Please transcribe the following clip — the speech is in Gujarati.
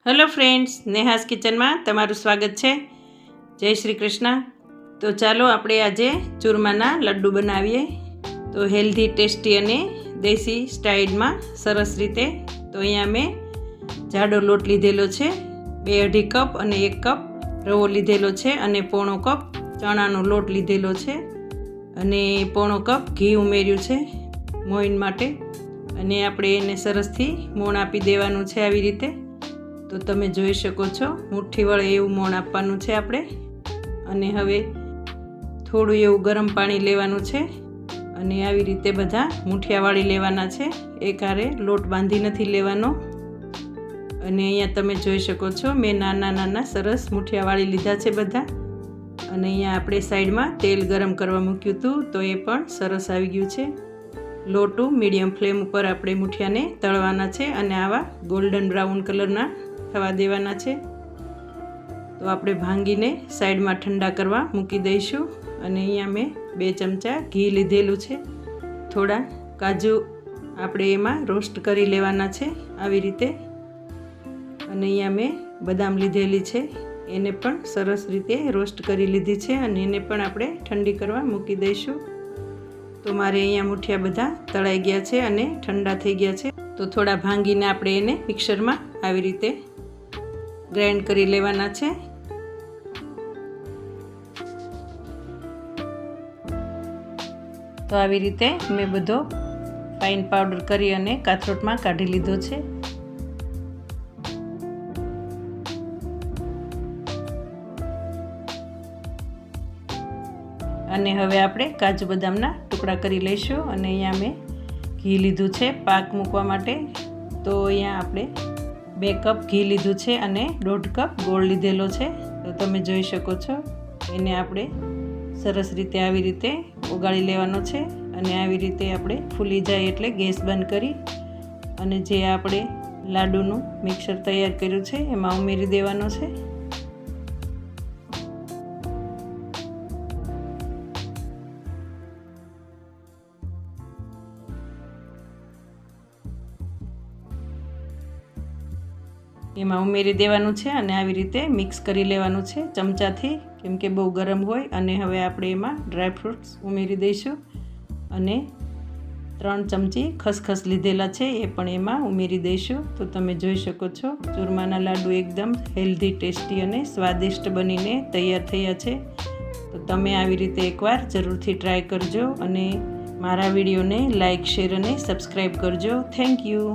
હેલો ફ્રેન્ડ્સ, નેહાસ કિચનમાં તમારું સ્વાગત છે. જય શ્રી કૃષ્ણ. તો ચાલો આપણે આજે ચૂરમાના લડ્ડુ બનાવીએ. તો હેલ્ધી, ટેસ્ટી અને દેશી સ્ટાઇલમાં સરસ રીતે. તો અહીંયા મેં જાડો લોટ લીધેલો છે, 2-2.5 કપ અને 1 કપ રવો લીધેલો છે અને પોણો કપ ચણાનો લોટ લીધેલો છે અને પોણો કપ ઘી ઉમેર્યું છે મોઈન માટે. અને આપણે એને સરસથી મોણ આપી દેવાનું છે આવી રીતે. તો તમે જોઈ શકો છો, મુઠ્ઠી વળે એવું મોણ આપવાનું છે આપણે. અને હવે થોડું એવું ગરમ પાણી લેવાનું છે અને આવી રીતે બધા મુઠિયા વાળી લેવાના છે. એકહારે લોટ બાંધી નથી લેવાનો. અને અહીંયા તમે જોઈ શકો છો, મેં નાના નાના સરસ મુઠિયા વાળી લીધા છે બધા. અને અહીંયા આપણે સાઈડમાં તેલ ગરમ કરવા મૂક્યું હતું, તો એ પણ સરસ આવી ગયું છે. લોટું મીડિયમ ફ્લેમ ઉપર આપણે મુઠિયાને તળવાના છે અને આવા ગોલ્ડન બ્રાઉન કલરના થવા દેવાના છે. તો આપણે ભાંગીને સાઈડમાં ઠંડા કરવા મૂકી દઈશું. અને અહીંયા મેં 2 ચમચા ઘી લીધેલું છે. થોડા કાજુ આપણે એમાં રોસ્ટ કરી લેવાના છે આવી રીતે. અને અહીંયા મેં બદામ લીધેલી છે, એને પણ સરસ રીતે રોસ્ટ કરી લીધી છે અને એને પણ આપણે ઠંડી કરવા મૂકી દઈશું. તો મારે અહીંયા મુઠિયા બધા તળાઈ ગયા છે અને ઠંડા થઈ ગયા છે. તો થોડા ભાંગીને આપણે એને મિક્સરમાં આવી રીતે ગ્રાઇન્ડ કરી લેવાના છે. તો આવી રીતે મેં બધો ફાઇન પાવડર કરી અને કાથરોટમાં કાઢી લીધો છે. અને હવે આપણે કાજુ બદામના ટુકડા કરી લઈશું. અને અહીંયા મેં ઘી લીધું છે પાક મૂકવા માટે. તો અહીંયા આપણે 2 કપ ઘી લીધું છે અને 1.5 કપ ગોળ લીધેલો છે. તો તમે જોઈ શકો છો, એને આપણે સરસ રીતે આવી રીતે ઓગાળી લેવાનો છે. અને આવી રીતે આપણે ફૂલી જાય એટલે ગેસ બંધ કરી અને જે આપણે લાડુનું મિક્સર તૈયાર કર્યું છે એમાં ઉમેરી દેવાનો છે. એમાં ઉમેરી દેવાનું છે અને આવી રીતે મિક્સ કરી લેવાનું છે ચમચાથી, કેમ કે બહુ ગરમ હોય. અને હવે આપણે એમાં ડ્રાયફ્રૂટ્સ ઉમેરી દઈશું. અને 3 ચમચી ખસખસ લીધેલા છે એ પણ એમાં ઉમેરી દઈશું. તો તમે જોઈ શકો છો, ચૂરમાના લાડુ એકદમ હેલ્ધી, ટેસ્ટી અને સ્વાદિષ્ટ બનીને તૈયાર થયા છે. તો તમે આવી રીતે એકવાર જરૂરથી ટ્રાય કરજો અને મારા વિડીયોને લાઇક, શેર અને સબસ્ક્રાઈબ કરજો. Thank you.